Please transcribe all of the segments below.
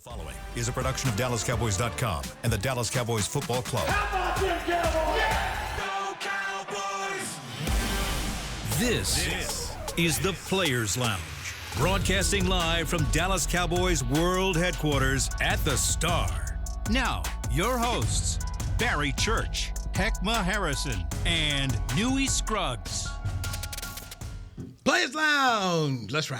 The following is a production of DallasCowboys.com and the Dallas Cowboys Football Club. How about them Cowboys? Yeah! Go Cowboys! This is the Players Lounge, broadcasting live from Dallas Cowboys World Headquarters at the Star. Now, your hosts, Barry Church, Hek'ma Harrison, and Newy Scruggs. Players Lounge, let's ride.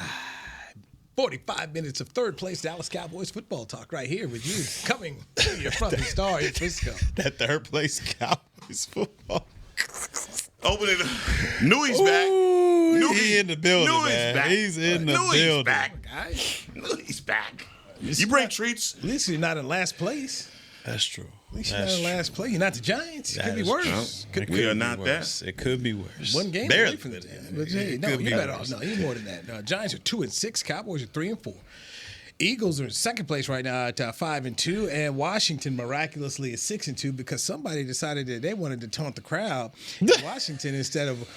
45 minutes of third place Dallas Cowboys football talk right here with you, coming to you from the Star in Frisco. That third place Cowboys football. Open it up. Newy's back. He in the building, Newy's man. back. He's in the Newy's building. back. Guys, Newy's back. You bring treats. at least you're not in last place. That's true. At least you're not in last place. You're not the Giants. It could be worse. We are not worse. It could be worse. One game Barely away from the could team. But hey, no, could you're be better worse. off. No, you're more than that. No, Giants are 2-6. Cowboys are 3-4. Eagles are in second place right now at 5-2, and Washington miraculously is 6-2 because somebody decided that they wanted to taunt the crowd in Washington instead of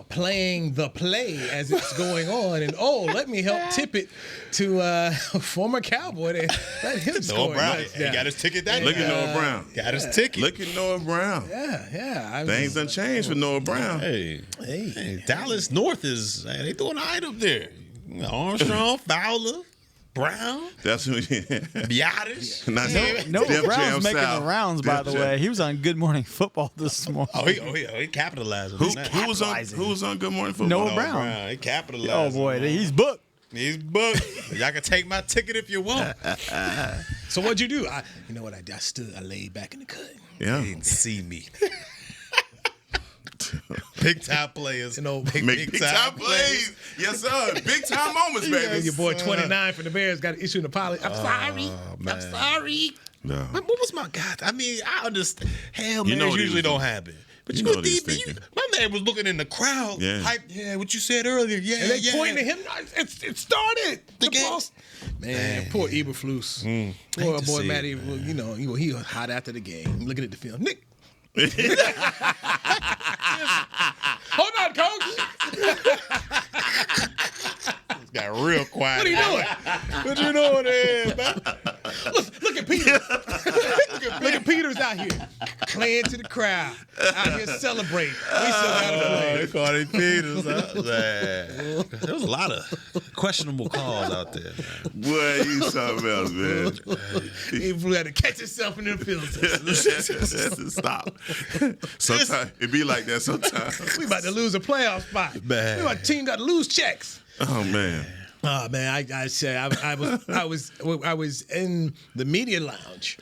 playing the play as it's going on. And let me help tip it to a former Cowboy to let him score. Noah Brown. Nice. He got his ticket that Look day. at Noah Brown. Got his ticket. Look at Noah Brown. Yeah. Things done changed for Noah Brown. Hey, Dallas North is, they doing all right up there. Armstrong, Fowler, Brown, That's who. Biadasz. Noah Brown's making the rounds, by Def the Jam. way. He was on Good Morning Football this morning. He capitalized. Who was on Good Morning Football? Noah Brown. He capitalized. Oh, boy. He's booked. He's booked. Y'all can take my ticket if you want. So what'd you do? You know what? I laid back in the cut. Yeah. They didn't see me. Big time players. Make big time plays. Yes, sir. Big time moments, baby. Your boy 29 from the Bears got to issue an apology. I'm sorry. man. I'm sorry. No. But what was my God? I mean, I understand. Hell, You know man, what he usually was don't doing. happen. But You you know know, what he was DB, thinking. my man was looking in the crowd. Yeah. Hype, what you said earlier. Yeah, And they yeah. pointing at him. It started. The game. boss. Man, poor Eberflus. Poor Hate to boy see Matty. it, Well, he was hot after the game. Looking at the film. Nick. Hold on, coach. Got real quiet. What are you doing? What you doing there, man? Look at Peter. Look at Peter's out here. Playing to the crowd. Out here celebrating. We still got to play. They called him Peters. Man. There was a lot of questionable calls out there. Man. Boy, you something else, man. Eberflus had to catch himself in the field. Stop. Sometimes it be like that sometimes. We about to lose a playoff spot. Man. We, my team got to lose checks. Oh, man. Oh man, I was in the media lounge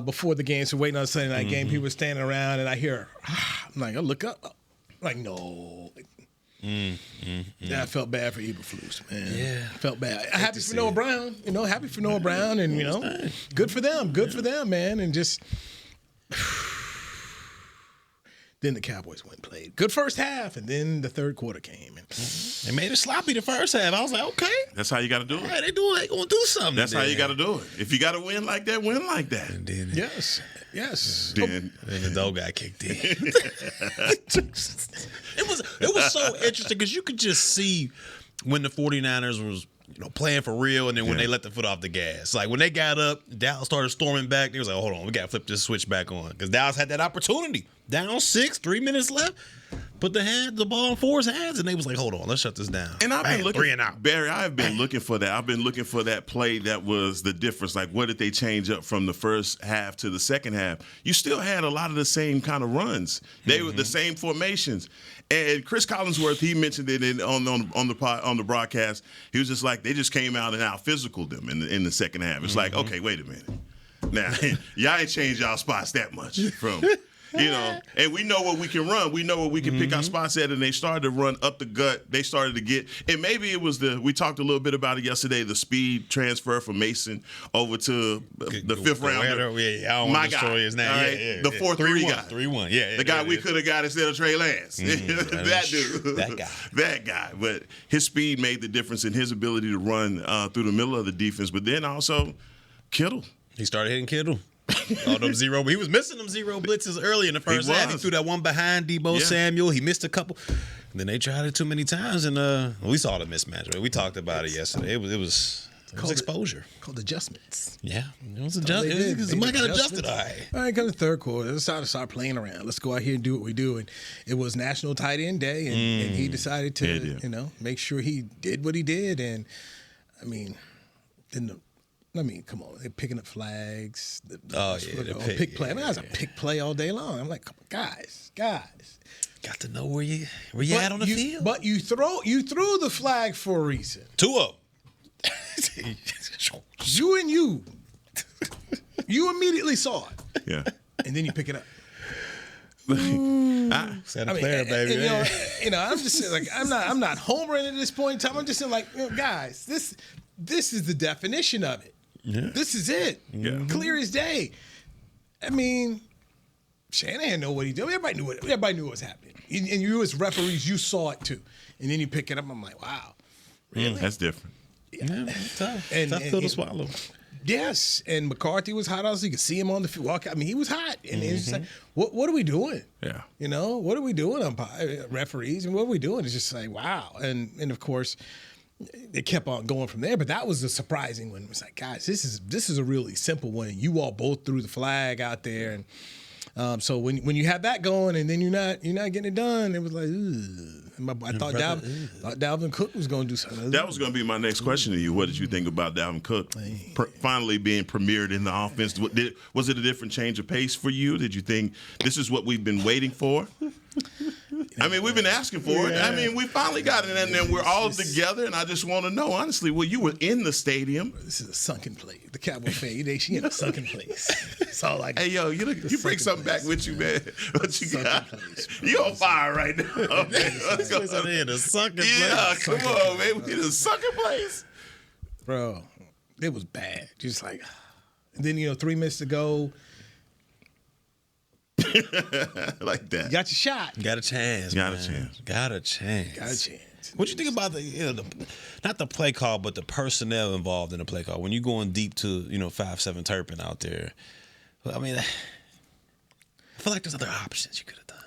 before the game, so waiting on the Sunday night game. People were standing around, and I hear, I'm like, I look up, I'm like, no. Yeah, I felt bad for Eberflus, man. Yeah, felt bad. Happy for Noah Brown, happy for Noah Brown, and good for them, man, and just. Then the Cowboys went and played. Good first half, and then the third quarter came. And They made it sloppy the first half. I was like, okay. That's how you got to do it. Hey, they going to do something. That's how you got to do it. If you got to win like that, win like that. And then, yes. Then then the dog got kicked in. It was so interesting because you could just see when the 49ers was playing for real, and then when they let the foot off the gas. Like when they got up, Dallas started storming back. They was like, hold on, we got to flip this switch back on. Because Dallas had that opportunity. Down 6, 3 minutes left. Put the ball in Ford's hands, and they was like, hold on, let's shut this down. And I've been looking, 3 and out. Barry, I've been looking for that. I've been looking for that play that was the difference. Like, what did they change up from the first half to the second half? You still had a lot of the same kind of runs. They were the same formations. And Chris Collinsworth, he mentioned it on the broadcast. He was just like, they just came out and out physical them in the second half. It's like, okay, wait a minute. Now, y'all ain't changed y'all spots that much from – and we know what we can run. We know what we can pick our spots at, and they started to run up the gut. They started to get, and maybe it was we talked a little bit about it yesterday, the speed transfer from Mason over to the fifth rounder. Yeah, I don't want to destroy his name. Right? The 4-3 guy. 3-1, yeah. The guy we could have got instead of Trey Lance. That dude. That guy. But his speed made the difference in his ability to run through the middle of the defense, but then also Kittle. He started hitting Kittle. All them zero. He was missing them zero blitzes early in the first half. He threw that one behind Deebo Samuel. He missed a couple. And then they tried it too many times, and we saw the mismatch. Right? We talked about it yesterday. It was It was exposure. Called adjustments. Yeah. It was adjustment. Somebody got adjusted. All right, come to the third quarter. Let's start playing around. Let's go out here and do what we do. And it was National Tight End Day, and he decided to, make sure he did what he did. And, come on. They're picking up flags. Pick play. That was a pick play all day long. I'm like, come on, guys. Got to know where you at on the field. But you threw the flag for a reason. 2 of them. You immediately saw it. Yeah. And then you pick it up. Player, baby. And, I'm just saying, like, I'm not homering at this point in time. I'm just saying, like, guys, this is the definition of it. Yeah. This is it. Yeah. Clear as day. Shanahan knew what he did. Everybody knew what was happening. And you as referees, you saw it too. And then you pick it up. I'm like, wow, really? That's different. Yeah, tough. Tough pill to swallow. Yes, and McCarthy was hot. Also, you could see him on the field. He was hot, and it's just like, what are we doing? Yeah, what are we doing, referees, and what are we doing? It's just like, wow, and of course, it kept on going from there. But that was the surprising one. It was like, guys, this is a really simple one. And you all both threw the flag out there, and so when you have that going, and then you're not getting it done, it was like, ugh. I thought Dalvin Cook was going to do something. That was going to be my next question to you. What did you think about Dalvin Cook finally being premiered in the offense? Was it a different change of pace for you? Did you think this is what we've been waiting for? We've been asking for it. We finally got it, and then we're all together, and I just want to know, honestly, you were in the stadium. This is a sunken place. The Cowboy fan, she in a sunken place. That's all I got. Hey, yo, you bring something back with you, man. What you got? You on fire right now, man. Let's go. In a sunken place. Yeah, come on, man. We in a sunken place. Bro, it was bad. Just like, and then, 3 minutes to go. Like that. You got your shot. Got a chance. Got a chance. What you think about not the play call, but the personnel involved in the play call? When you're going deep to 5-7 Turpin out there, I feel like there's other options you could have done.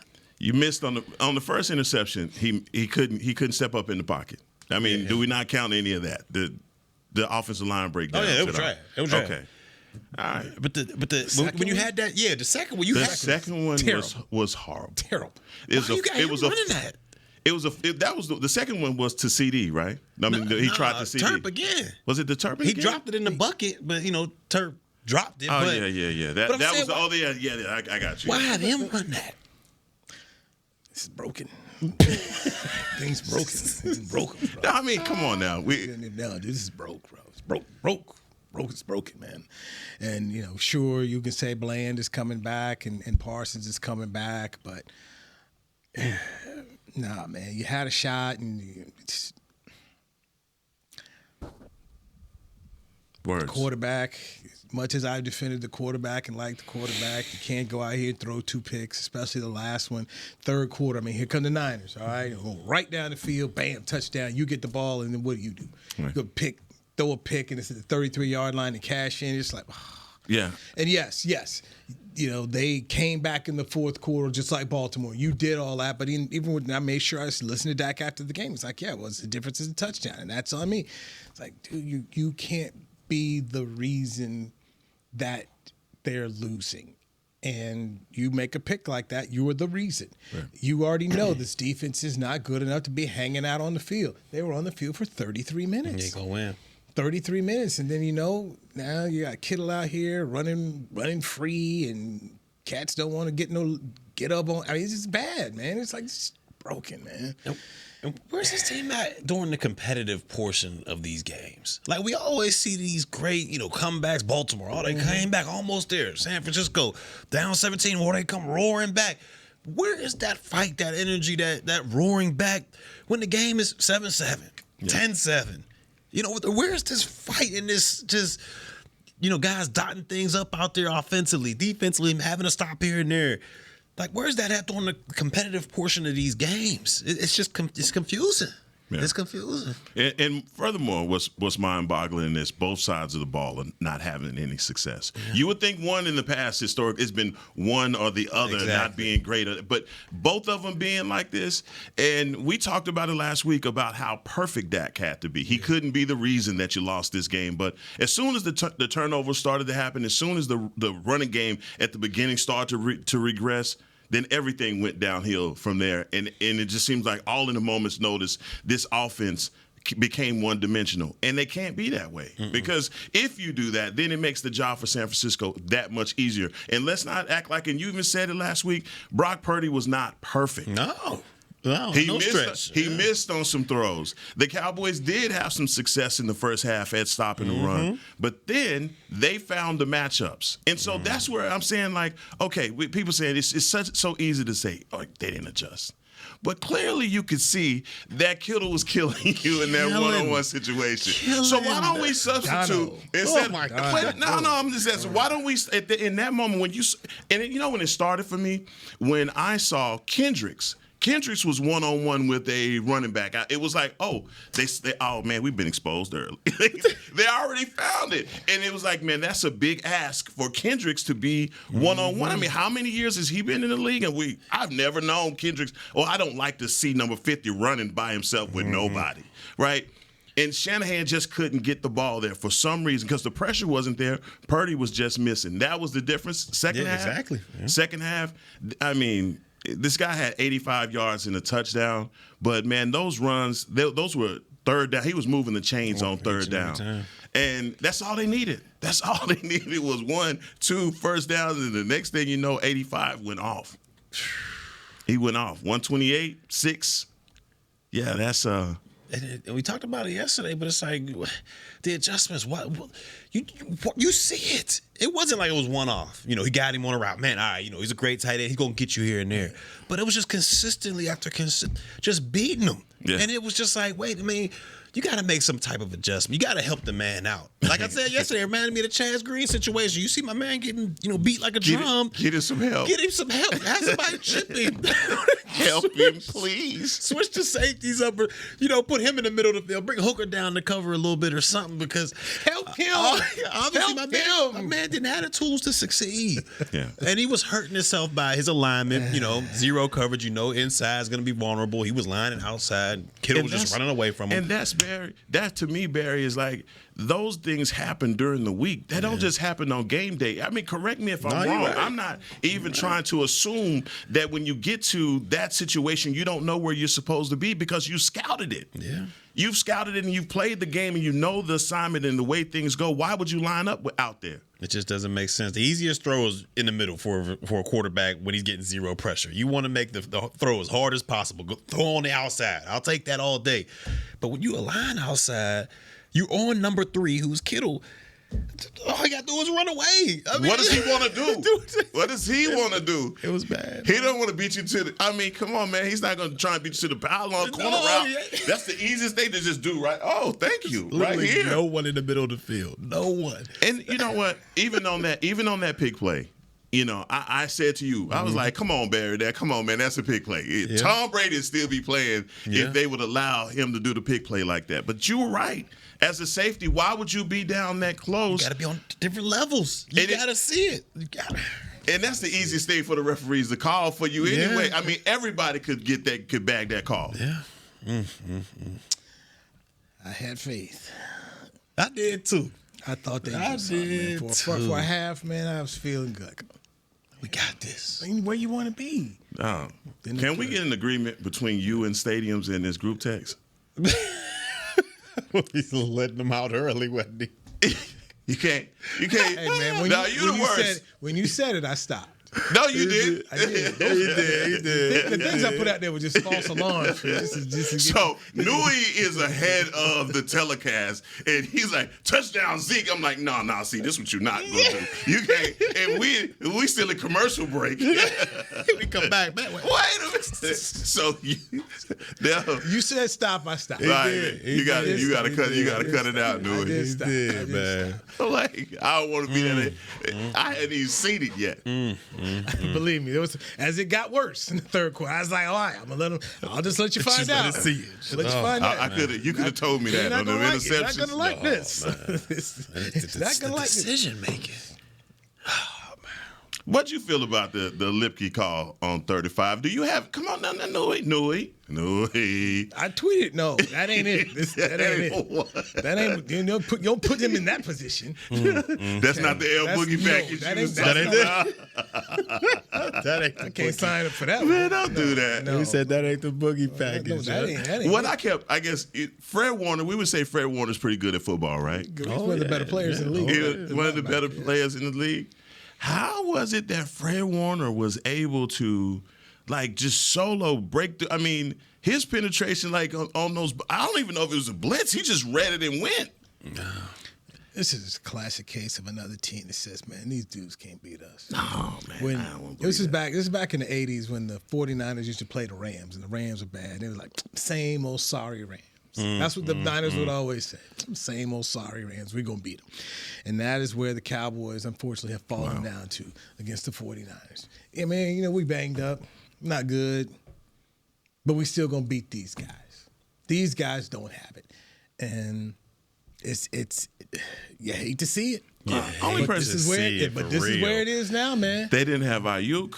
You missed on the first interception. He couldn't step up in the pocket. Do we not count any of that? The offensive line breakdown. Oh yeah, it was right. It was right. Okay. All right, but when you had that, the second one the second one was horrible. Terrible. The second one was to CD, right? He tried to CD. Turp again. Was it the Turpin? He dropped it in the bucket, but Turp dropped it. Oh yeah. That was I got you. Why have him run that? This is broken. Things broken. It's broken, bro. Come on now. No, this is broke, bro. It's broke. It's broken, man. And, sure, you can say Bland is coming back and Parsons is coming back, but nah, man, you had a shot and Words. Quarterback, as much as I've defended the quarterback and liked the quarterback, you can't go out here and throw 2 picks, especially the last one. Third quarter, here come the Niners, all right? Go right down the field, bam, touchdown. You get the ball, and then what do? Right. You throw a pick, and it's at the 33-yard line and cash in. It's like, yeah. And yes, they came back in the fourth quarter just like Baltimore. You did all that, but even when I made sure I listened to Dak after the game, it's like, the difference is a touchdown, and that's on me. It's like, dude, you can't be the reason that they're losing. And you make a pick like that, you are the reason. Right. You already know this defense is not good enough to be hanging out on the field. They were on the field for 33 minutes. You go win. 33 minutes, and then now you got Kittle out here running free, and cats don't want to get up on. It's just bad, man. It's like it's broken, man. And where's this team at during the competitive portion of these games? Like, we always see these great, comebacks. Baltimore, they came back almost there. San Francisco, down 17, they come roaring back. Where is that fight, that energy, that roaring back when the game is 7-7, 10-7? Where's this fight and this just, guys dotting things up out there offensively, defensively, having to stop here and there? Like, where's that at on the competitive portion of these games? It's just it's confusing. It's confusing. And furthermore, what's mind-boggling is both sides of the ball are not having any success. Yeah. You would think one in the past, historic, it's been one or the other not being great, but both of them being like this. And we talked about it last week about how perfect Dak had to be. He couldn't be the reason that you lost this game. But as soon as the turnovers started to happen, as soon as the running game at the beginning started to regress, then everything went downhill from there. And it just seems like all in a moment's notice, this offense became one-dimensional. And they can't be that way. Because if you do that, then it makes the job for San Francisco that much easier. And let's not act like, and you even said it last week, Brock Purdy was not perfect. No, he missed on some throws. The Cowboys did have some success in the first half at stopping the run, but then they found the matchups. And so that's where I'm saying, like, okay, people saying it's so easy to say, oh, they didn't adjust. But clearly you could see that Kittle was killing you in that one-on-one situation. So why don't we substitute instead? I'm just asking. Why don't we in that moment when when it started for me, when I saw Kendricks was one-on-one with a running back. It was like, we've been exposed early. They already found it. And it was like, man, that's a big ask for Kendricks to be one-on-one. I mean, how many years has he been in the league? And I've never known Kendricks. I don't like to see number 50 running by himself with nobody, right? And Shanahan just couldn't get the ball there for some reason because the pressure wasn't there. Purdy was just missing. That was the difference. Second half. Exactly. Yeah. Second half, I mean, this guy had 85 yards and a touchdown, but, man, those runs, those were third down. He was moving the chains on third down. And that's all they needed. That's all they needed was 1, 2 first downs, and the next thing you know, 85 went off. He went off. 128, 6. Yeah, that's And we talked about it yesterday, but it's like the adjustments. You see it. It wasn't like it was one off. He got him on a route. Man, all right, he's a great tight end. He's gonna get you here and there. But it was just consistently after just beating him. Yeah. And it was just like, wait, I mean, you got to make some type of adjustment. You got to help the man out. Like I said yesterday, it reminded me of the Chaz Green situation. You see my man getting, beat like a drum. Get him some help. Get him some help. Have somebody chip him. Help him, please. Switch the safeties up, or, put him in the middle of the field. Bring Hooker down to cover a little bit or something because help him. Obviously, my man didn't have the tools to succeed. Yeah. And he was hurting himself by his alignment. Zero coverage. Inside is going to be vulnerable. He was lining outside. Kittle was just running away from him. And that's Barry. That to me, Barry, is like those things happen during the week. That don't just happen on game day. I mean, correct me if I'm wrong. Right. I'm not even trying to assume that when you get to that situation, you don't know where you're supposed to be because you scouted it. Yeah. You've scouted it and you've played the game and you know the assignment and the way things go. Why would you line up out there? It just doesn't make sense. The easiest throw is in the middle for a quarterback when he's getting zero pressure. You want to make the throw as hard as possible. Go, throw on the outside. I'll take that all day. But when you align outside, you're on number 3, who's Kittle. All you got to do is run away. I mean, what does he want to do? What does he want to do? It was bad. He don't want to beat you to the – I mean, come on, man. He's not going to try and beat you to the pile on corner route. Yeah. That's the easiest thing to just do, right? Oh, thank you. Literally right here. No one in the middle of the field. No one. And you know what? Even on that pick play, I said to you, I was like, come on, Barry, come on, man, that's a pick play. Yeah. Tom Brady would still be playing if they would allow him to do the pick play like that. But you were right. As a safety, why would you be down that close? You got to be on different levels. You got to see it. You got to. And that's the easiest thing for the referees to call for you anyway. I mean, everybody could bag that call. Yeah. I had faith. I did too. I thought they did too. For a half, man, I was feeling good. We got this. Where you want to be? Can we get an agreement between you and stadiums in this group text? He's letting them out early, wasn't he? You can't. Hey, man, when you said it, I stopped. No, you did. I did. He did. The things I put out there were just false alarms. So Newy is ahead of the telecast, and he's like, touchdown Zeke. I'm like, no, see, this is what you're not going to do. You can't. And we still in commercial break. We come back. Wait a minute. So you said stop, I stopped. Right. You got to cut it out, Newy. He did, man. Like, I don't want to be there. I hadn't even seen it yet. Believe me, as it got worse in the third quarter, I was like, all right, I'll just let you find out. Let it see it. Let you find out. You could have told me that on the interceptions. You're not gonna like this. It's not gonna like this. Decision making. What you feel about the Lipke call on 35? Do you have? Come on, Newy. I tweeted, no, that ain't it. That ain't it. That ain't. You don't put him in that position. That's not the L Boogie package. That ain't it. I can't sign up for that. Man, don't do that. No. He said that ain't the boogie package. No, that ain't What it. I guess Fred Warner. We would say Fred Warner's pretty good at football, right? He's one of the better players in the league. One of the better players in the league. How was it that Fred Warner was able to, like, just solo break through? I mean, his penetration, like, on those, I don't even know if it was a blitz. He just read it and went. This is a classic case of another team that says, man, these dudes can't beat us. Oh, man. This is back in the 80s when the 49ers used to play the Rams, and the Rams were bad. They were like, same old sorry Rams. That's what the Niners would always say. Same old sorry Rams. We're going to beat them. And that is where the Cowboys, unfortunately, have fallen down to against the 49ers. Yeah, man, we banged up. Not good. But we still going to beat these guys. These guys don't have it. And it's you hate to see it. Yeah, only person this is where it is now, man. They didn't have Ayuk.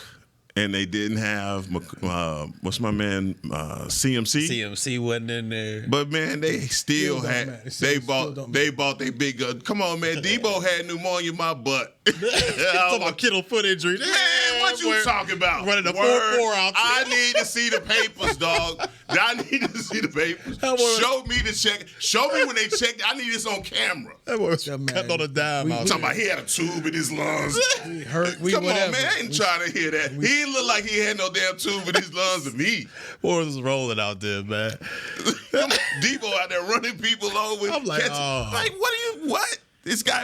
And they didn't have what's my man CMC. CMC wasn't in there. But man, they still had. They bought their big gun. Come on, man. Debo had pneumonia in my butt. Talking about Kittle foot injury. Man, what you talking about? Running a 4-4 out. I need to see the papers, dog. I need to see the papers. Show me the check. Show me when they checked. I need this on camera. That was cutting on a dime. Talking about he had a tube in his lungs. Come on, man. I ain't trying to hear that. He didn't look like he had no damn tube in his lungs to me. What was rolling out there, man? Debo out there running people over. I'm like, what? This guy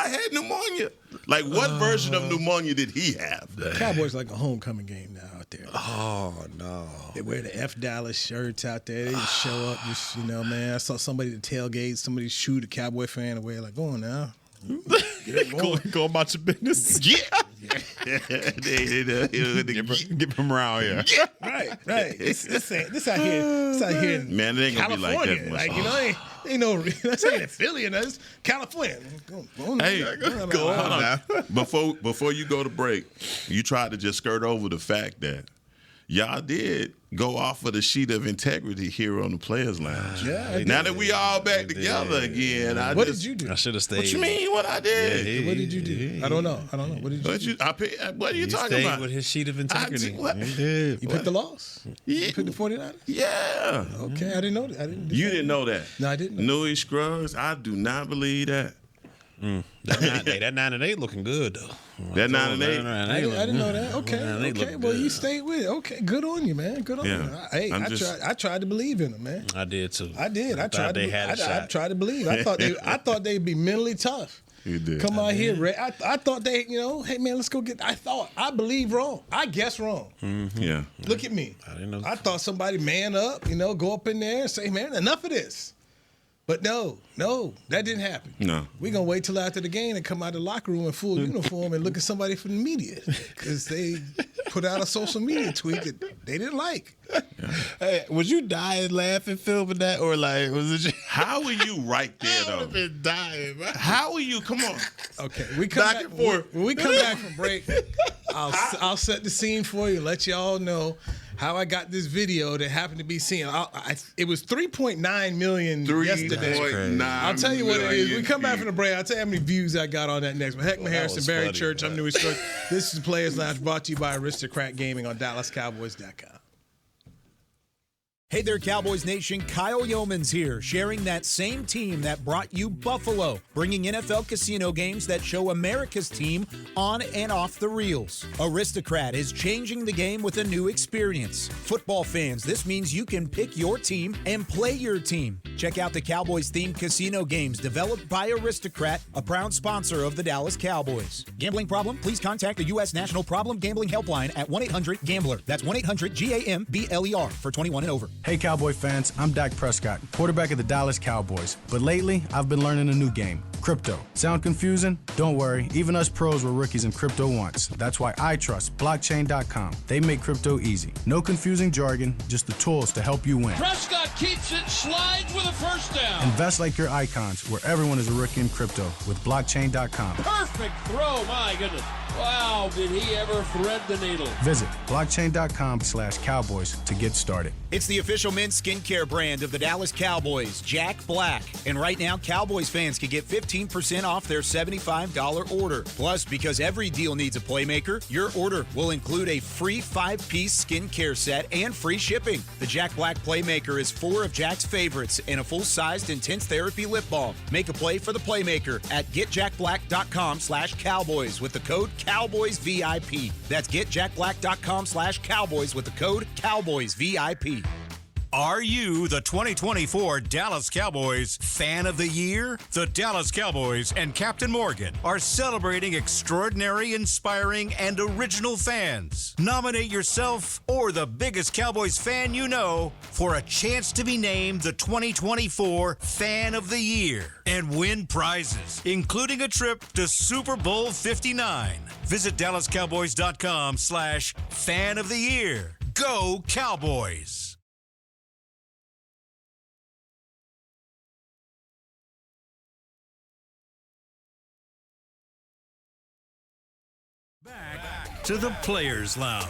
had pneumonia. Like, what version of pneumonia did he have? Cowboys like a homecoming game now out there. Oh, no. They wear the F Dallas shirts out there. They just show up, man. I saw somebody at the tailgate, somebody shoot a Cowboy fan away, like, go on now. Go about your business. Yeah. Get from around here. Right. This out here. Man, it ain't gonna be like that much. Like, ain't no. This ain't in Philly, and that's California. Go on now. Before you go to break, you tried to just skirt over the fact that y'all did go off of the sheet of integrity here on the Players Lounge. Yeah. Now that we all back together again, what did you do? I should have stayed. What you mean? What I did? What did you do? I don't know. What did you do? What are you talking about? With his sheet of integrity. You picked the loss? Yeah. You picked the 49ers? Yeah. Okay, I didn't know that. You didn't know that? No, I didn't know. Newy Scruggs, I do not believe that. That 9-8 looking good though. That 9-8. I didn't know that. Okay. Well, you stayed with it. Okay, good on you, man. Good on you. Hey, I tried to believe in them, man. I did too. I did. I tried to believe. I thought they'd be mentally tough. You did. Come out here, Ray. I thought they, hey man, let's go get. I believe wrong. I guess wrong. Mm-hmm. Yeah. Look at me. I didn't know. I thought somebody man up, go up in there and say, man, enough of this. But no, that didn't happen. No. We're going to wait till after the game and come out of the locker room in full uniform and look at somebody from the media because they put out a social media tweet that they didn't like. Yeah. Hey, was you dying laughing filming that or like was it just... How are you right there though? I would have been dying, man. How are you? Come on. Okay, we come back and forth. When we come back from break, I'll set the scene for you, let y'all know how I got this video that happened to be seen. It was 3.9 million yesterday. I'll tell you what it is. We come back from the break. I'll tell you how many views I got on that next one. Hek'ma Harrison, Barry Church. I'm Newy. This is the Players Lounge brought to you by Aristocrat Gaming on DallasCowboys.com. Hey there, Cowboys Nation. Kyle Yeomans here, sharing that same team that brought you Buffalo, bringing NFL casino games that show America's team on and off the reels. Aristocrat is changing the game with a new experience. Football fans, this means you can pick your team and play your team. Check out the Cowboys-themed casino games developed by Aristocrat, a proud sponsor of the Dallas Cowboys. Gambling problem? Please contact the U.S. National Problem Gambling Helpline at 1-800-GAMBLER. That's 1-800-GAMBLER for 21 and over. Hey Cowboy fans, I'm Dak Prescott, quarterback of the Dallas Cowboys. But lately, I've been learning a new game, Crypto. Sound confusing? Don't worry. Even us pros were rookies in crypto once. That's why I trust blockchain.com. They make crypto easy. No confusing jargon, just the tools to help you win. Prescott keeps it, slides with a first down. Invest like your icons, where everyone is a rookie in crypto with blockchain.com. Perfect throw, my goodness. Wow, did he ever thread the needle. Visit blockchain.com/Cowboys to get started. It's the official men's skincare brand of the Dallas Cowboys, Jack Black. And right now, Cowboys fans can get 15% off their $75 order. Plus, because every deal needs a playmaker, your order will include a free 5-piece skincare set and free shipping. The Jack Black Playmaker is 4 of Jack's favorites and a full-sized intense therapy lip balm. Make a play for the playmaker at getjackblack.com/Cowboys with the code CowboysVIP. That's getjackblack.com/Cowboys with the code CowboysVIP. Are you the 2024 Dallas Cowboys Fan of the Year? The Dallas Cowboys and Captain Morgan are celebrating extraordinary, inspiring, and original fans. Nominate yourself or the biggest Cowboys fan you know for a chance to be named the 2024 Fan of the Year and win prizes, including a trip to Super Bowl 59. Visit DallasCowboys.com/Fan of the Year. Go Cowboys! Back to the Players Lounge.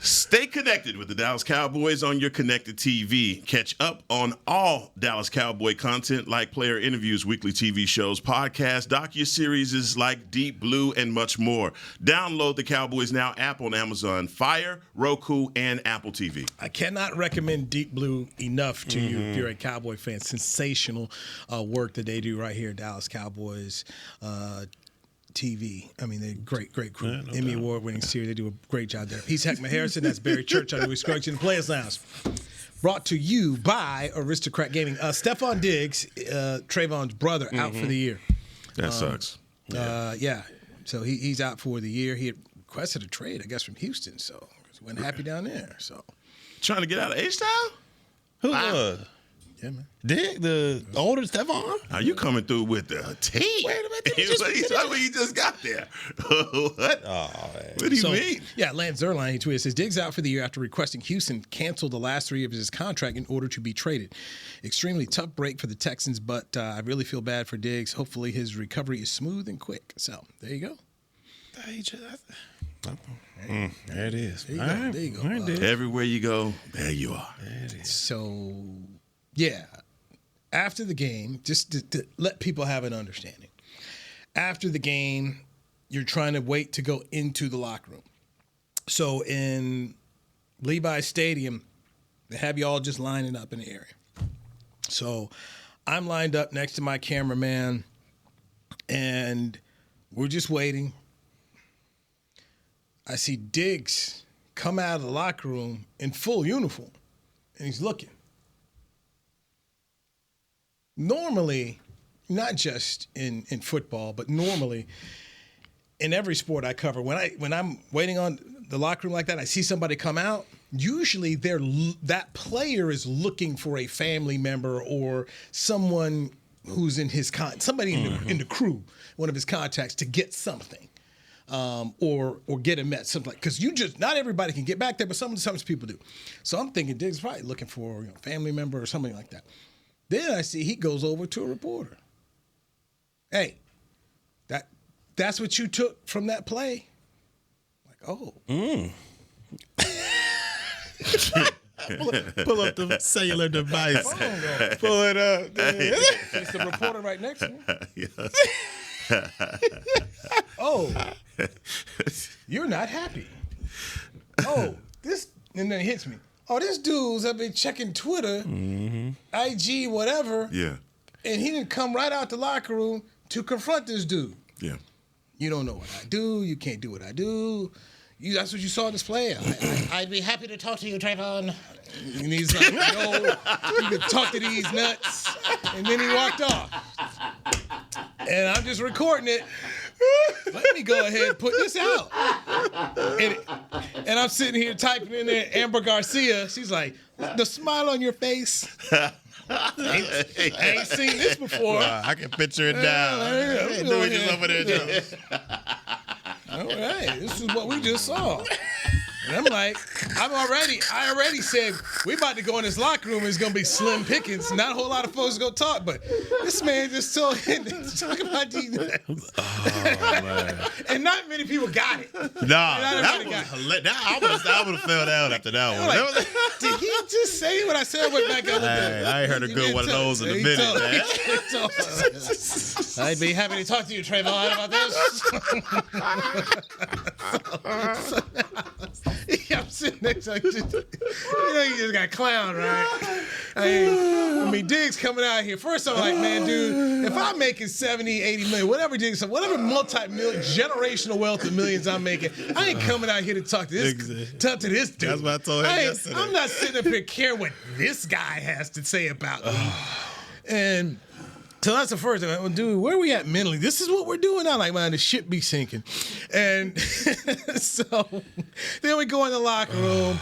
Stay connected with the Dallas Cowboys on your connected TV. Catch up on all Dallas Cowboy content like player interviews, weekly TV shows, podcasts, docuseries like Deep Blue, and much more. Download the Cowboys Now app on Amazon Fire, Roku, and Apple TV. I cannot recommend Deep Blue enough to you if you're a Cowboy fan. Sensational work that they do right here at Dallas Cowboys TV. I mean, they're great crew. Yeah, no Emmy doubt. Award-winning series. They do a great job there. He's Hek'ma Harrison. That's Barry Church. I'm Newy in the Players Lounge. Brought to you by Aristocrat Gaming. Stephon Diggs, Trayvon's brother, out for the year. That sucks. Yeah. So he's out for the year. He had requested a trade, I guess, from Houston. So he wasn't happy down there. So Trying to get out of H-Town? Who? yeah, man. Dig the older Stephon? Are you coming through with the tea? Wait a minute, He just got there. What? Oh, man. What do you mean? Yeah, Lance Zierlein, he tweeted, says, Diggs out for the year after requesting Houston cancel the last 3 of his contract in order to be traded. Extremely tough break for the Texans, but I really feel bad for Diggs. Hopefully his recovery is smooth and quick. So, there you go. There it is. There you All go. right. There you go. All right, Dig. Everywhere you go, there you are. So, yeah, after the game, just to let people have an understanding. After the game, you're trying to wait to go into the locker room. So in Levi's Stadium, they have you all just lining up in the area. So I'm lined up next to my cameraman, and we're just waiting. I see Diggs come out of the locker room in full uniform, and he's looking. Normally, not just in football, but normally in every sport I cover, when I'm waiting on the locker room like that, I see somebody come out. Usually, that player is looking for a family member or someone who's in his somebody in the crew, one of his contacts, to get something, or get a met something like. Because not everybody can get back there, but some people do. So I'm thinking Diggs is probably looking for a family member or something like that. Then I see he goes over to a reporter. Hey, that's what you took from that play? Like, oh. Pull up the cellular device. Pull it up. It's the reporter right next to me. Oh, you're not happy. Oh, and then it hits me. Oh, this dude's up been checking Twitter, IG, whatever. Yeah. And he didn't come right out the locker room to confront this dude. Yeah. You don't know what I do. You can't do what I do. That's what you saw in this play. I'd be happy to talk to you, Trayvon. And he's like, no, you can talk to these nuts. And then he walked off. And I'm just recording it. Let me go ahead and put this out. And I'm sitting here typing in there, Amber Garcia. She's like, the smile on your face. I ain't seen this before. I can picture it now. Hey, Newy just over there, Joe. All right, this is what we just saw. And I'm like, I already said we about to go in this locker room. It's gonna be slim pickings. Not a whole lot of folks gonna talk, but this man just told him to talk about these. Oh man! And not many people got it. That was hilarious. I would have fell down after that one. Like, did he just say what I said? I went back up. I ain't heard a good one of those in a minute, man. I'd be happy to talk to you, Trayvon, about this. I'm sitting there, like, you just got clown, right? I mean, Diggs coming out here. First, I'm like, man, dude, if I'm making 70, 80 million, whatever multi-million, generational wealth of millions I'm making, I ain't coming out here to talk to this dude. That's what I told him yesterday. I'm not sitting up here caring what this guy has to say about me. And so that's the first thing. Well, dude, where are we at mentally? This is what we're doing now. Like, man, the ship be sinking. And so then we go in the locker room,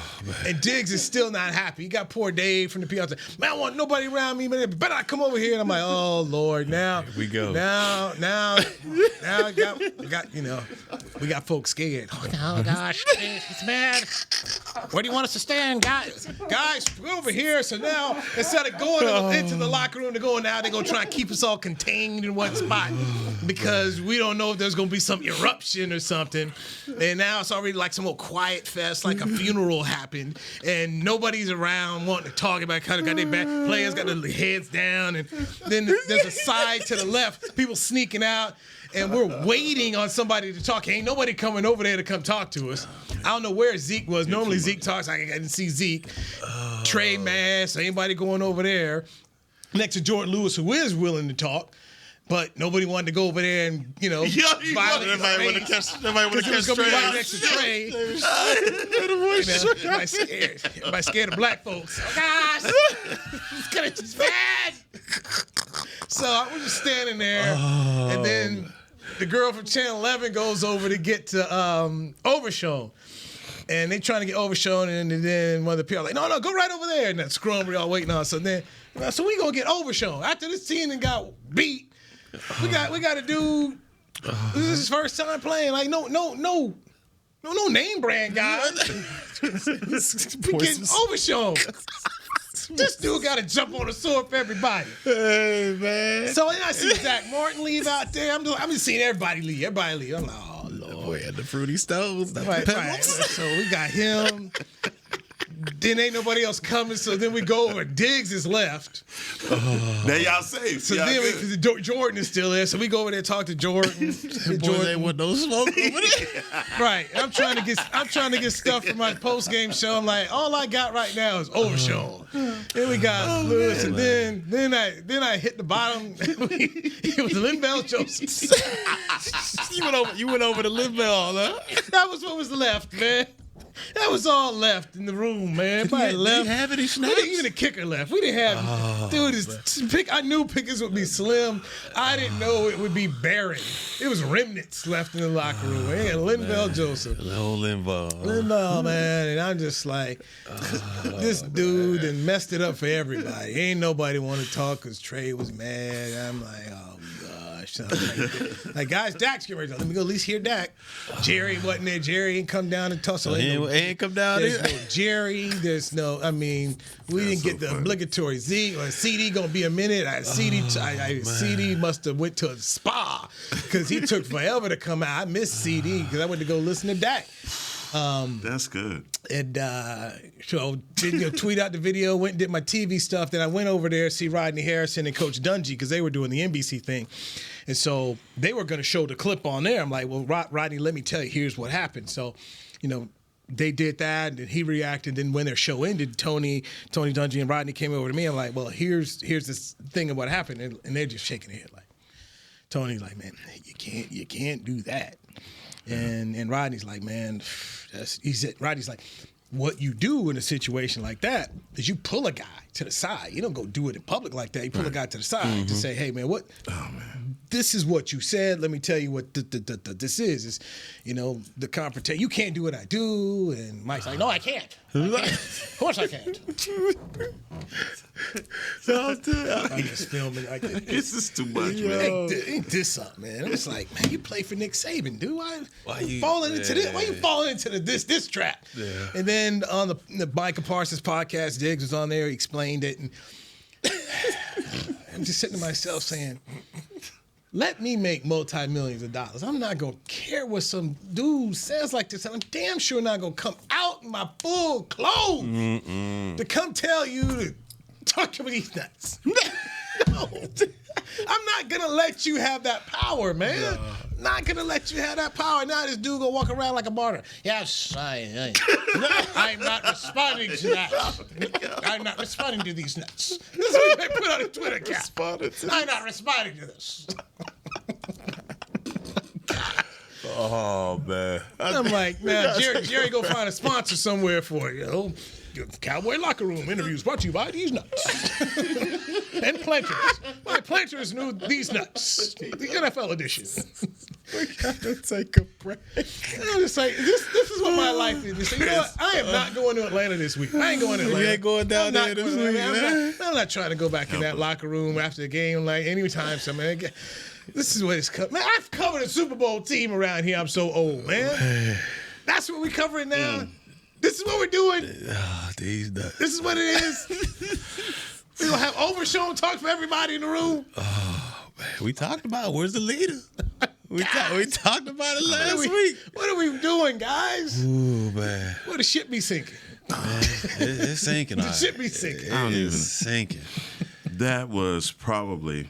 and Diggs is still not happy. He got poor Dave from the PR. Man, I want nobody around me. Man, better not come over here. And I'm like, oh, Lord, now. Here we go. Now, we got folks scared. Oh, gosh, it's mad. Where do you want us to stand, guys? Guys, we're over here. So now, instead of going into the locker room, they're going out, they're going to try and keep us all contained in one spot because we don't know if there's going to be some eruption or something. And now it's already like some old quiet fest, like a funeral happened, and nobody's around wanting to talk about it. Kind of got their back. Players got their heads down, and then there's a side to the left, people sneaking out. And we're waiting on somebody to talk. Ain't nobody coming over there to come talk to us. I don't know where Zeke was. Normally Zeke talks. I didn't see Zeke. Trey Mass, anybody going over there next to Jordan Lewis, who is willing to talk. But nobody wanted to go over there and, violate Everybody want to catch Trey. Right next to Trey. Everybody scared. Everybody scared of black folks. Oh, gosh. It's bad. So I was just standing there, and then the girl from Channel 11 goes over to get to Overshown. And they trying to get Overshown, and then one of the people like, no, go right over there. And that scrum we all waiting on. So then, so we gonna get Overshown. After this team got beat, we got to do. This is his first time playing. Like no name brand guy. We getting Overshown. This dude got to jump on the sword for everybody. Hey, man. So then I see Zach Martin leave out there. I'm just seeing everybody leave. I'm like, oh, Lord. Boy, had the Fruity Stones. Right. So we got him. Then ain't nobody else coming. So then we go over. Diggs is left. Now y'all safe. So y'all then good. Jordan is still there. So we go over there and talk to Jordan. Boy, they want no smoke over there. Right. I'm trying to get stuff for my post-game show. I'm like, all I got right now is Overshown. Then we got Lewis, and then I hit the bottom. It was Lynn Bell Joseph. You went over to Lynn Bell, huh? That was what was left, man. That was all left in the room, man. Everybody left. Did you have any snaps? We didn't even a kicker left. We didn't have. I knew pickers would be slim. I didn't know it would be barren. It was remnants left in the locker room. We had Linval Joseph. Linval, man. And I'm just like, this dude and messed it up for everybody. Ain't nobody want to talk because Trey was mad. I'm like, oh, gosh. Like, guys, Dak's getting ready. Let me go at least hear Dak. Jerry wasn't there. Jerry ain't come down and tussle. Ain't come down There's there. no Jerry. There's no. I mean, we didn't get the obligatory Z or CD. Gonna be a minute. CD must have went to a spa because he took forever to come out. I missed CD because I went to go listen to Dak. That's good. And so tweet out the video, went and did my TV stuff. Then I went over there to see Rodney Harrison and Coach Dungy because they were doing the NBC thing. And so they were going to show the clip on there. I'm like, well, Rodney, let me tell you, here's what happened. So, they did that, and he reacted. Then when their show ended, Tony Dungy and Rodney came over to me. I'm like, well, here's this thing of what happened. And they're just shaking their head like, Tony's like, man, you can't do that. And Rodney's like, man, Rodney's like, what you do in a situation like that is you pull a guy to the side. You don't go do it in public like that. You pull a guy to the side to say, hey, man, what? Oh, man. this is what you said. Let me tell you what this is. Is, the confrontation. You can't do what I do. And Mike's like, no, I can't. Of course I can't. I'm just filming. This is too much, man. Ain't this something, man? It's like, man, you play for Nick Saban, dude. Why you falling into this? Why you falling into this trap? Yeah. And then on the Micah Parsons podcast, Diggs was on there. He explained it, and I'm just sitting to myself saying, let me make multi-millions of dollars. I'm not going to care what some dude says like this. I'm damn sure not going to come out in my full clothes to come tell you to talk to me these nuts. No. I'm not going to let you have that power, man. No. Not going to let you have that power. Now this dude going to walk around like a martyr. Yes, I'm not responding to that. I'm not responding to these nuts. This is what they put on a Twitter account. I'm not responding to this. Oh, man. I'm like, man, Jerry go find a sponsor somewhere for it, Cowboy Locker Room interviews brought to you by these nuts. And Planters. My Planters knew these nuts. The NFL edition. We gotta take a break. I'm just like, this is what my life is. You know what? I am not going to Atlanta this week. I ain't going to Atlanta. You ain't going down there this week, I'm not trying to go back in that locker room after the game like anytime. So, man, this is what it's covered. Man, I've covered a Super Bowl team around here. I'm so old, man. That's what we're covering now. This is what we're doing. These nuts. This is what it is. We're going to have overshown talk for everybody in the room. Oh, man. We talked about it. Where's the leader? We talked about it last week. What are we doing, guys? Ooh, man. Where the ship be sinking? Man, it's sinking. The ship be sinking. It's sinking. That was probably...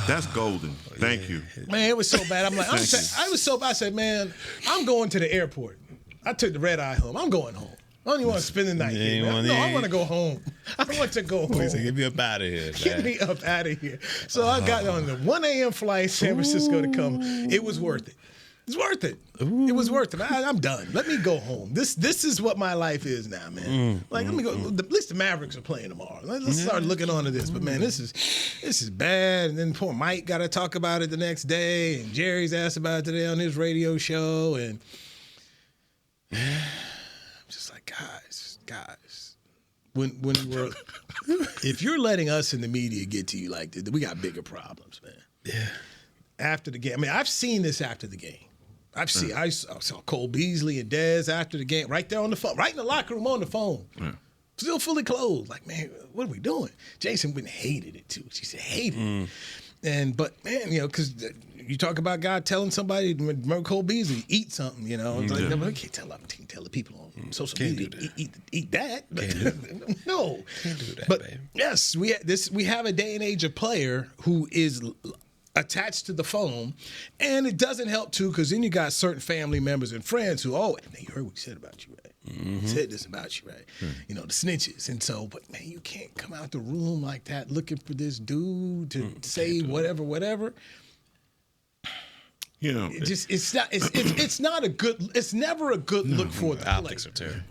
That's golden. Thank you. Man, it was so bad. I was so bad. I said, man, I'm going to the airport. I took the red eye home. I'm going home. I don't even want to spend the night here, man. No, I want to go home. I want to go home. Get me up out of here, man. Get me up out of here. So I got on the 1 a.m. flight, San Francisco to come. It was worth it. It's worth it. It was worth it. I'm done. Let me go home. This is what my life is now, man. Let me go. At least the Mavericks are playing tomorrow. Let's start looking onto this. But man, this is bad. And then poor Mike got to talk about it the next day, and Jerry's asked about it today on his radio show, and I'm just like, guys, when we're if you're letting us in the media get to you like this, we got bigger problems, man. Yeah. After the game, I mean, I've seen this after the game. I saw Cole Beasley and Dez after the game, right there on the phone, right in the locker room on the phone, still fully clothed. Like, man, what are we doing? Jason Witten hated it too. She said hated it. But man, because you talk about God telling somebody, remember Cole Beasley, eat something, It's like, no, I can't tell the people on social media eat that. No, can't do that. But babe. yes, we have a day and age of player who is attached to the phone, and it doesn't help too, because then you got certain family members and friends who, you heard what he said about you, right? He said this about you, right? The snitches. And so, but man, you can't come out the room like that looking for this dude to say whatever. It's never a good look for the player. Optics are terrible.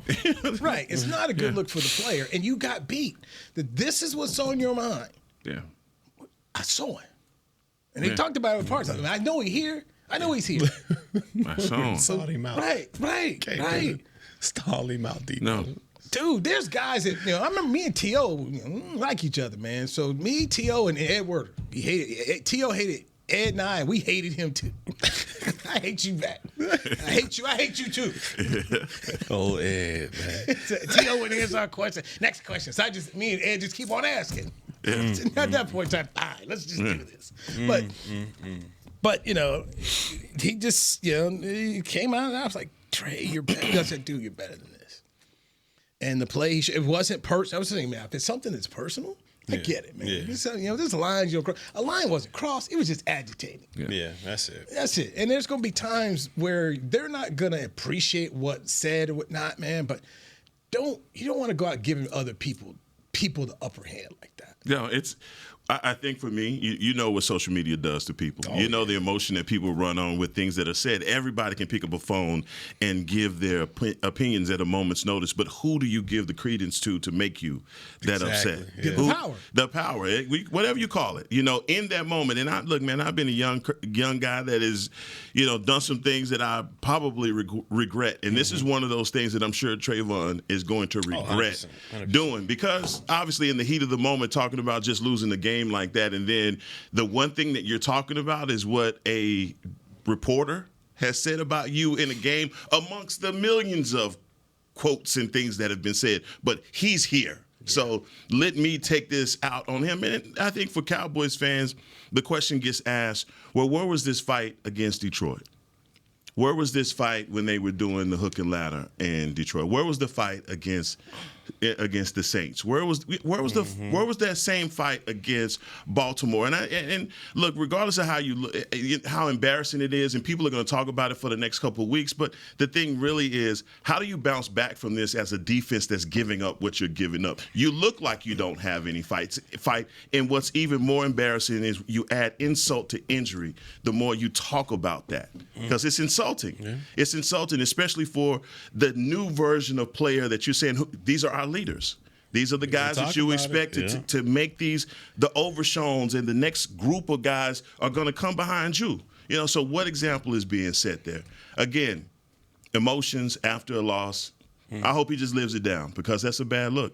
Right. It's not a good look for the player, and you got beat. That this is what's on your mind. Yeah. I saw him. And they talked about it with parts of him. I know he's here. I saw him. Stall him out. Right. Stall him out, Dino. No. Dude, there's guys that, I remember me and T.O. Like each other, man. So me, T.O., and Ed Werder, T.O. hated Ed and I, we hated him too. I hate you back. I hate you too. Oh, Ed, man. T.O. would answer our question. Next question. So me and Ed just keep on asking. At that point in time, fine, let's just do this. But he just, he came out and I was like, Trey, you're better. I said, dude, you're better than this. And the play, it wasn't personal. I was saying, man, if it's something that's personal, I get it, man. Yeah. There's lines you'll cross. A line wasn't crossed. It was just agitating. Yeah, that's it. That's it. And there's going to be times where they're not going to appreciate what's said or whatnot, man. But you don't want to go out giving other people the upper hand like that. Yeah, I think for me, you know what social media does to people. You know the emotion that people run on with things that are said. Everybody can pick up a phone and give their opinions at a moment's notice, but who do you give the credence to make you that upset? Yeah. The power. The power, whatever you call it. In that moment. And look, man, I've been a young guy that is, done some things that I probably regret. And this is one of those things that I'm sure Trayvon is going to regret 100%. Doing, because obviously in the heat of the moment, talking about just losing the game like that, and then the one thing that you're talking about is what a reporter has said about you in a game amongst the millions of quotes and things that have been said, but he's here. So let me take this out on him. And I think for Cowboys fans, the question gets asked, well, where was this fight against Detroit? Where was this fight when they were doing the hook and ladder in Detroit? Where was the fight against the Saints? Where was that same fight against Baltimore? And look, regardless of how embarrassing it is, and people are going to talk about it for the next couple of weeks, but the thing really is, how do you bounce back from this as a defense that's giving up what you're giving up? You look like you don't have any fight, and what's even more embarrassing is you add insult to injury the more you talk about that, because it's insulting. Yeah. It's insulting, especially for the new version of player that you're saying, these are our leaders. These are the guys that you expect to make the overshones, and the next group of guys are going to come behind you. So what example is being set there? Again, emotions after a loss. I hope he just lives it down, because that's a bad look.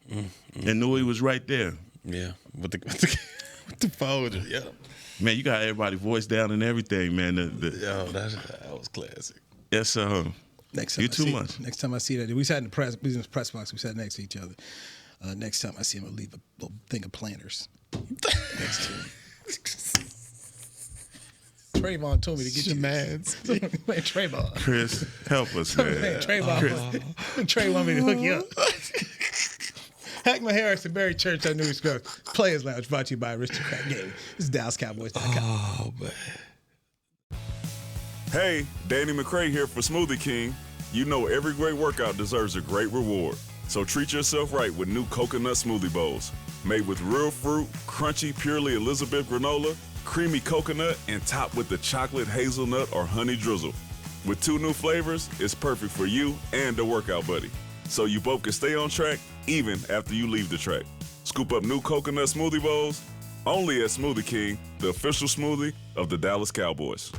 And Newy was right there. Yeah, with the folder. Yeah. Man, you got everybody's voice down and everything, man. That was classic. Yes, next time you too much. Next time I see that, we sat in the press box. We sat next to each other. Next time I see him, I'll leave a little thing of planters next to him. Trayvon told me to get you mad. Trayvon. Chris, help us, man. Trey want me to hook you up. Hek'ma Harris and Barry Church on Newy Scrubs Players Lounge, brought to you by Aristocrat Gaming. This is DallasCowboys.com. Oh, man. Hey, Danny McCray here for Smoothie King. You know every great workout deserves a great reward. So treat yourself right with new coconut smoothie bowls. Made with real fruit, crunchy, purely Elizabeth granola, creamy coconut, and topped with the chocolate hazelnut or honey drizzle. With 2 new flavors, it's perfect for you and the workout buddy. So you both can stay on track even after you leave the track. Scoop up new coconut smoothie bowls only at Smoothie King, the official smoothie of the Dallas Cowboys.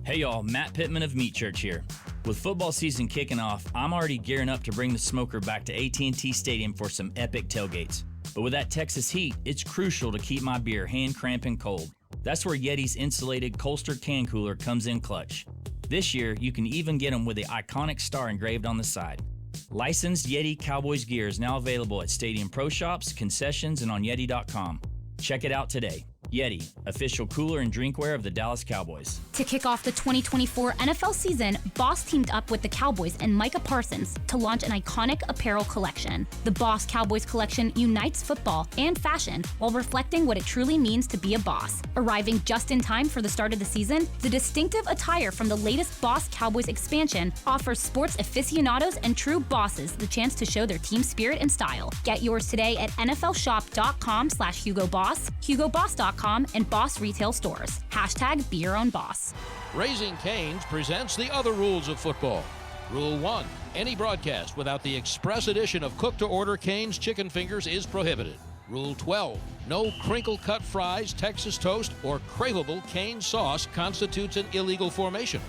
Hey y'all, Matt Pittman of Meat Church here. With football season kicking off, I'm already gearing up to bring the smoker back to AT&T Stadium for some epic tailgates. But with that Texas heat, it's crucial to keep my beer hand cramping cold. That's where Yeti's insulated Colster can cooler comes in clutch. This year, you can even get them with the iconic star engraved on the side. Licensed Yeti Cowboys gear is now available at Stadium Pro Shops, concessions, and on Yeti.com. Check it out today. Yeti, official cooler and drinkware of the Dallas Cowboys. To kick off the 2024 NFL season, Boss teamed up with the Cowboys and Micah Parsons to launch an iconic apparel collection. The Boss Cowboys collection unites football and fashion while reflecting what it truly means to be a boss. Arriving just in time for the start of the season, the distinctive attire from the latest Boss Cowboys expansion offers sports aficionados and true bosses the chance to show their team spirit and style. Get yours today at nflshop.com/HugoBoss, HugoBoss.com, and Boss retail stores. # be your own boss. Raising Cane's presents the other rules of football. Rule 1, any broadcast without the express edition of cook-to-order Cane's chicken fingers is prohibited. Rule 12, no crinkle-cut fries, Texas toast, or craveable Cane's sauce constitutes an illegal formation.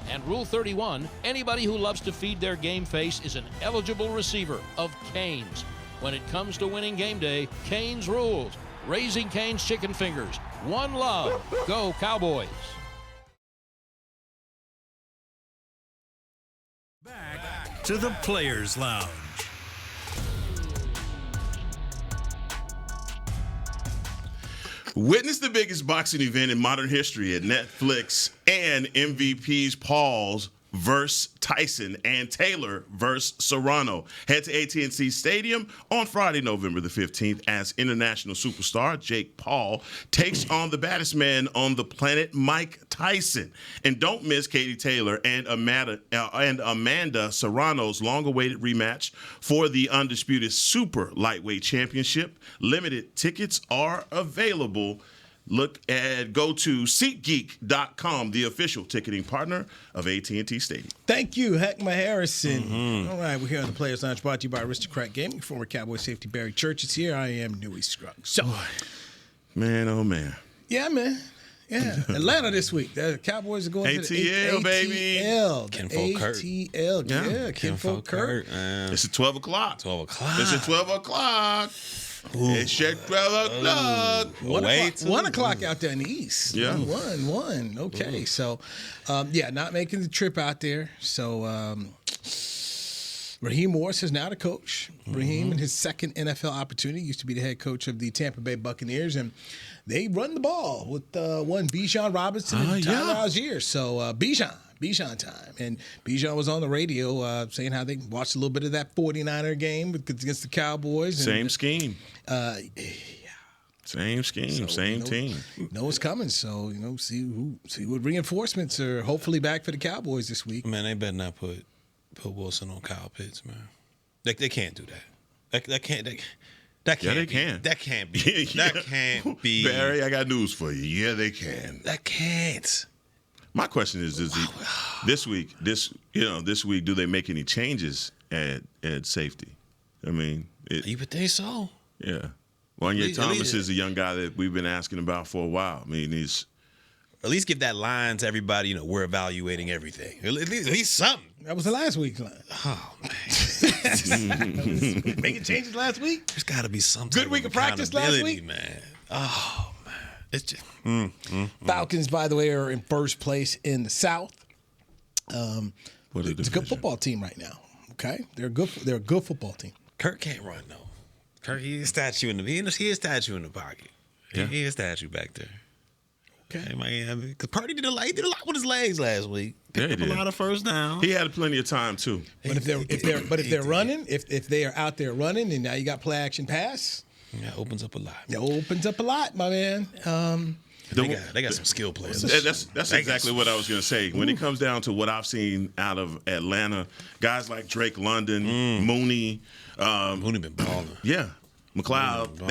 And Rule 31, anybody who loves to feed their game face is an eligible receiver of Cane's. When it comes to winning game day, Cane's rules. Raising Cane's chicken fingers. One love. Go Cowboys. Back to the Players Lounge. Witness the biggest boxing event in modern history at Netflix and MVP's Paul's versus Tyson and Taylor versus Serrano. Head to AT&T Stadium on Friday, November the 15th as international superstar Jake Paul takes on the baddest man on the planet, Mike Tyson. And don't miss Katie Taylor and Amanda Serrano's long-awaited rematch for the undisputed super lightweight championship. Limited tickets are available. Go to SeatGeek.com, the official ticketing partner of AT&T Stadium. Thank you, Hek'ma Harrison. All right, we're here on the Players Lounge, brought to you by Aristocrat Gaming. Former Cowboy safety Barry Church is here. I am Newy Scruggs. So, man, oh man. Yeah, man. Yeah, Atlanta this week. The Cowboys are going to the ATL, baby. Kinfolk Kurt. ATL, yeah, Kinfolk Kurt. It's at 12 o'clock. 12 o'clock. It's at 12 o'clock. It's at 12 o'clock. 1 o'clock out there in the east. Yeah. One. Okay, so, not making the trip out there. So, Raheem Morris is now the coach. Raheem, in his second NFL opportunity, used to be the head coach of the Tampa Bay Buccaneers, and they run the ball with one Bijan Robinson and Tyler Algier. So Bijan time. And Bijan was on the radio saying how they watched a little bit of that 49er game against the Cowboys. Same scheme. Same scheme, so, same team. Know it's coming, so see what reinforcements are hopefully back for the Cowboys this week. Man, they better not put Wilson on Kyle Pitts, man. They can't do that. That can't. That can't. Yeah, they be. can. That can't be. That can't be. Barry, I got news for you. Yeah, they can. That can't. My question is this week, do they make any changes at safety? I mean, you would think so. Yeah. Wanya Thomas is a young guy that we've been asking about for a while. I mean, he's at least give that line to everybody. We're evaluating everything. At least something. That was the last week's line. Oh man, making changes last week. There's got to be some good week of practice last week, man. Oh man, it's just Falcons. By the way, are in first place in the South. It's a good football team right now. Okay, they're good. They're a good football team. Kirk can't run though. Kirk, he is a statue in the statue in the pocket. Yeah. He is a statue back there. Okay. Miami. Because Purdy did a lot with his legs last week. Picked up a lot of first down. He had plenty of time too. But if they're running, if they are out there running, and now you got play action pass, opens up a lot. It opens up a lot, my man. They got some skill players. That's exactly what I was going to say. When it comes down to what I've seen out of Atlanta, guys like Drake London, Mooney. Mooney been balling. Yeah. McLeod.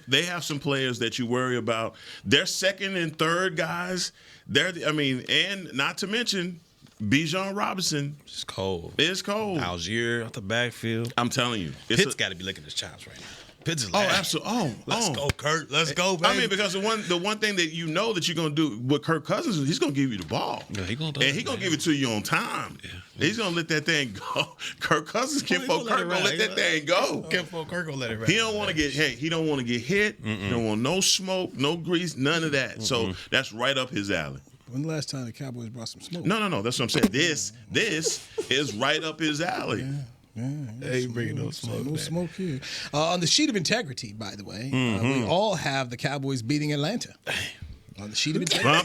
They have some players that you worry about. Their second and third guys, and not to mention Bijan Robinson. It's cold. It's cold. Algier out the backfield. I'm telling you. Pitt's got to be licking his chops right now. Pitt's is absolutely. Let's go, Kurt. Let's go, baby. I mean, because the one thing that that you're gonna do with Kirk Cousins is he's gonna give you the ball. Yeah, he's gonna give it to you on time. Yeah. He's gonna let that thing go. Kirk Cousins, Kinfolk Kirk gonna let that thing go. Kinfolk Kirk gonna let it ride. He don't want to get He don't want to get hit. He don't want no smoke, no grease, none of that. So that's right up his alley. When the last time the Cowboys brought some smoke? No. That's what I'm saying. This is right up his alley. Yeah. They ain't bringing no smoke. No smoke here. On the sheet of integrity, by the way, we all have the Cowboys beating Atlanta. On the sheet of integrity. I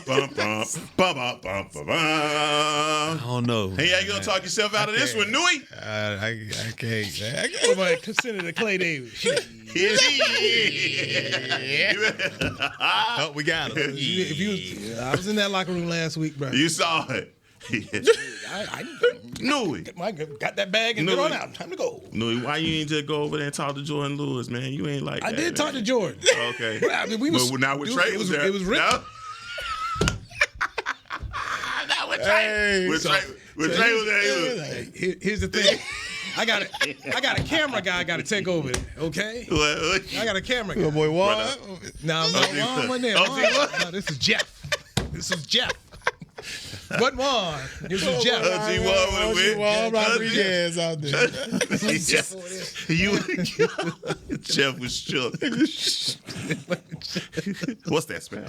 don't know. Hey, how you gonna talk yourself out of this one, Newy? I can't. Everybody consider Clay Davis. Oh, we got him. I was in that locker room last week, bro. You saw it. I Newy. Got that bag and get on out. Time to go. Newy, why you ain't just go over there and talk to Jordan Lewis, man? You ain't like that. I did talk to Jordan. Okay. But now with Trey was there. It was written. No? Not with Trey. With Trey was there. Here's the thing. I got a camera guy I got to take over. Okay. I got a camera guy. Good boy, Juan. No, Juan wasn't there. No, this is Jeff. What Juan? This is Jeff. Juan Rodriguez out there. Jeff was shook. What's that smell?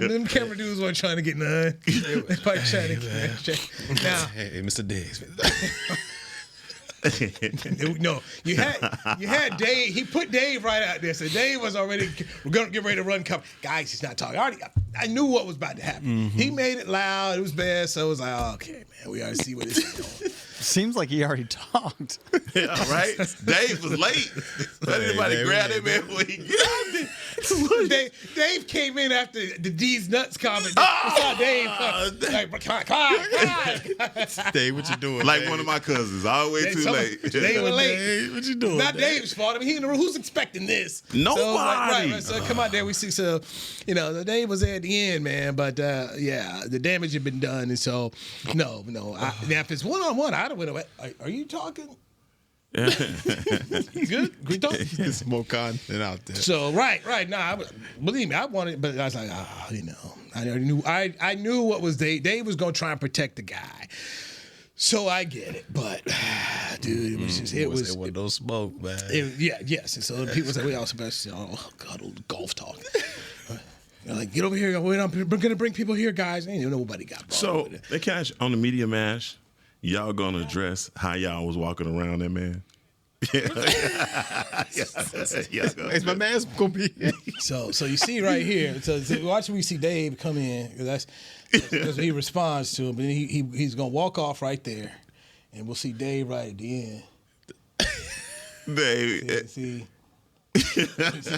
Them camera dudes weren't trying to get none. They probably trying to get. Now, hey, Mr. Diggs. No, you had Dave. He put Dave right out there. So Dave was already. We're gonna get ready to run cover. Guys, he's not talking. I knew what was about to happen. Mm-hmm. He made it loud. It was bad. So it was like, oh, okay, man, we already see what this is going. Seems like he already talked. Yeah, right? Dave was late. Let anybody grab him in when he got there. Dave came in after the D's nuts comment. I saw Dave. Like, come on. Dave, what you doing? Like Dave? one of my cousins, all the way too late. Dave was late. Dave, what you doing? Not Dave? Dave's fault. I mean, he in the room. Who's expecting this? Nobody. Right. So come out there. We see. So, the Dave was there at the end, man. But yeah, the damage had been done, and so no. Now if it's 1-on-1, I'd have went away. Are you talking? Yeah. You good? We talking? There's more content out there. So right. Nah, believe me, I wanted, but I was like, I knew what was Dave was gonna try and protect the guy. So I get it, but dude, it was just it was no smoke, man. Yes. And so people say we all supposed to golf talk. Like, get over here. I'm going to bring people here, guys. Ain't nobody got brought So over there. they catch on the media mash. Y'all gonna address how y'all was walking around that man? Is my mask gonna be? So you see right here. So watch we see Dave come in. That's what he responds to him. But he's gonna walk off right there, and we'll see Dave right at the end. Dave. See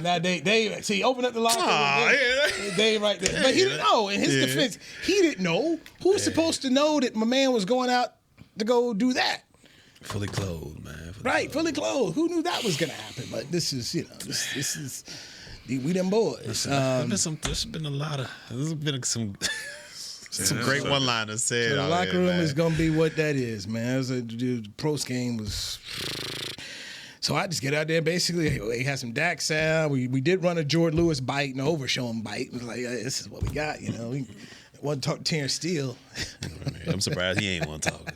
now Dave. See, open up the locker room. Dave right there. But he didn't know. In his defense, he didn't know. Who was supposed to know that my man was going out to go do that? Fully clothed, man. Fully clothed. Who knew that was going to happen? But this is, this is we them boys. There's been a lot of. There's been some great one-liners said. The locker room is going to be what that is, man. The post game was. So I just get out there. Basically, he had some Dak sound. We did run a Jordan Lewis bite and overshown bite. It was like, this is what we got, We wasn't talking Terrence Steele. I'm surprised he ain't one talking.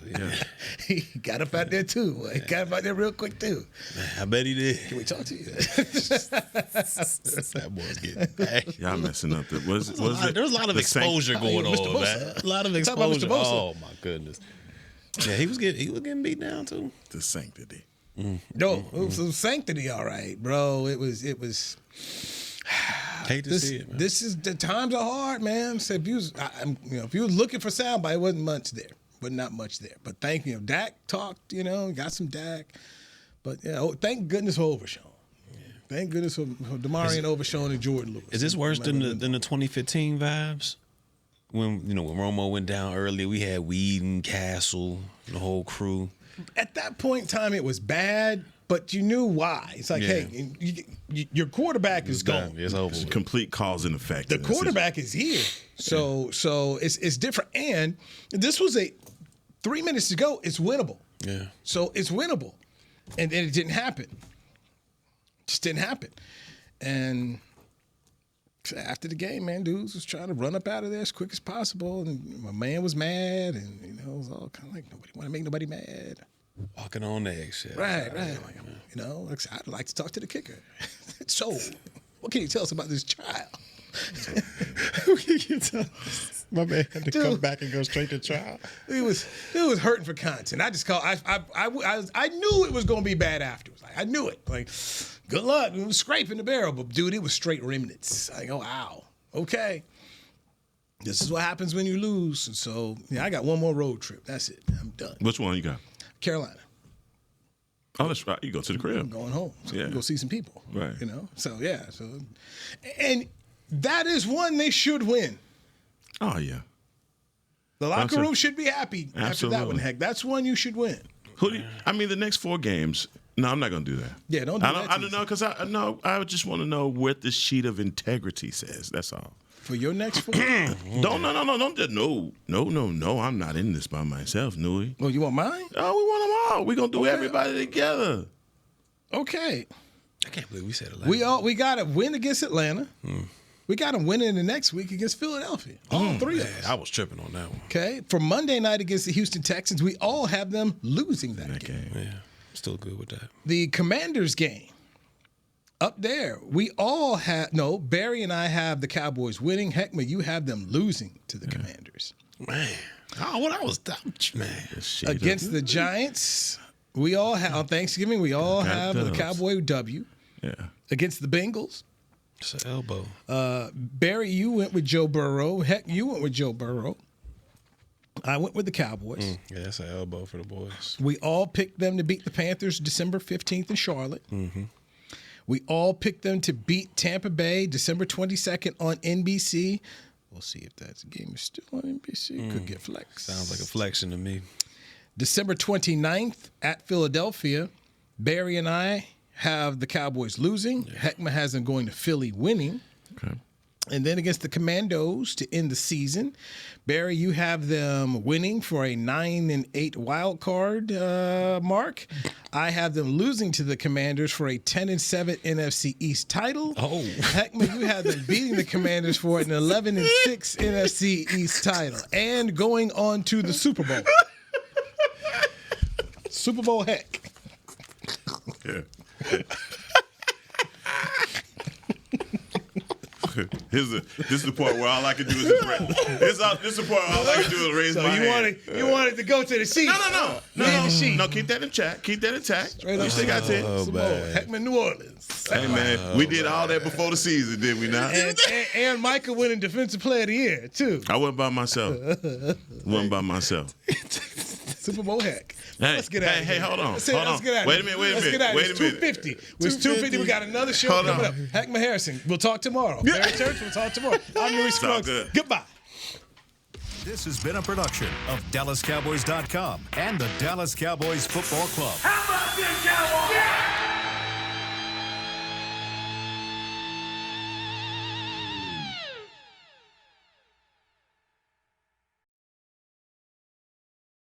He got up out there too. He got up out there real quick too. Man, I bet he did. Can we talk to you? That boy's getting back. Y'all messing up. There's a lot of exposure going on, man. A lot of exposure. Oh my goodness. Yeah, he was getting beat down too. The sanctity. No, it was sanctity, all right, bro. It was. Hate to see it, man. This is the times are hard, man. So if you were looking for soundbite, it wasn't much there, but not much there. But thank you, Dak talked. Got some Dak, but thank goodness for Overshown. Yeah. Thank goodness for Damarian Overshown and Jordan Lewis. Is this worse than the 2015 vibes? When when Romo went down early, we had Whedon, Castle, the whole crew. At that point in time, it was bad, but you knew why. It's like, hey, your quarterback is gone. It's over. It's complete cause and effect. The quarterback is here. So it's different. And this was 3 minutes to go. It's winnable. Yeah. So it's winnable. And it didn't happen. Just didn't happen. And after the game, man, dudes was trying to run up out of there as quick as possible. And my man was mad. And, it was all kind of like nobody want to make nobody mad. Walking on eggshells. Right. I'd like to talk to the kicker. So, what can you tell us about this child? What can you tell us? My man had to come back and go straight to trial. It was hurting for content. I just I knew it was going to be bad afterwards. I knew it. Like, good luck. It was scraping the barrel, but dude, it was straight remnants. Like, oh wow, okay. This is what happens when you lose. And so, I got one more road trip. That's it. I'm done. Which one you got? Carolina. Oh, that's right. You go to the crib. I'm going home. So go see some people. Right. So, yeah. So, and that is one they should win. Oh, yeah. The locker room should be happy after that one, Heck. That's one you should win. The next 4 games. No, I'm not going to do that. Yeah, don't do that. I don't know, because I just want to know what the sheet of integrity says. That's all. For your next 4? No. I'm not in this by myself, Newy. Oh, you want mine? Oh, we want them all. We're going to do everybody together. Okay. I can't believe we said Atlanta. We got to win against Atlanta. We got them winning the next week against Philadelphia. All 3 of us. I was tripping on that one. Okay. For Monday night against the Houston Texans, we all have them losing that game. Yeah, still good with that. The Commanders game. Up there, we all have Barry and I have the Cowboys winning. Hek'ma, you have them losing to the Commanders. Man, what I was man. Against the Giants, We all have on Thanksgiving. We all have the Cowboy W. Yeah. Against the Bengals. It's an elbow. Barry, you went with Joe Burrow. Heck, you went with Joe Burrow. I went with the Cowboys. Yeah, that's an elbow for the boys. We all picked them to beat the Panthers December 15th in Charlotte. Mm-hmm. We all picked them to beat Tampa Bay December 22nd on NBC. We'll see if that game is still on NBC. Could get flex. Sounds like a flexion to me. December 29th at Philadelphia. Barry and I have the Cowboys losing. Hek'ma has them going to Philly winning. Okay. And then against the Commandos to end the season. Barry, you have them winning for a 9-8 wild card mark. I have them losing to the Commanders for a 10-7 NFC East title. Oh. Hek'ma, you have them beating the Commanders for an 11-6 NFC East title. And going on to the Super Bowl. Super Bowl heck. Yeah. This is the part where all I can do is just this is the part where all I can do is raise my hand. You wanted to go to the sheet. No, keep that in check. Keep that intact. Straight up. You still got 10. Heckman, New Orleans. Hey, man, we did all that before the season, did we not? And Micah winning Defensive Player of the Year, too. I wasn't by myself. Super Bowl heck. Hey, Let's get out of here. Hey, hold on. Let's get out of here. Wait a minute. It's 250. It's 250. We got another show coming up. Hek'ma Harrison. We'll talk tomorrow. Barry Church, we'll talk tomorrow. I'm Newy Scruggs. Goodbye. This has been a production of DallasCowboys.com and the Dallas Cowboys Football Club. How about this, Cowboys?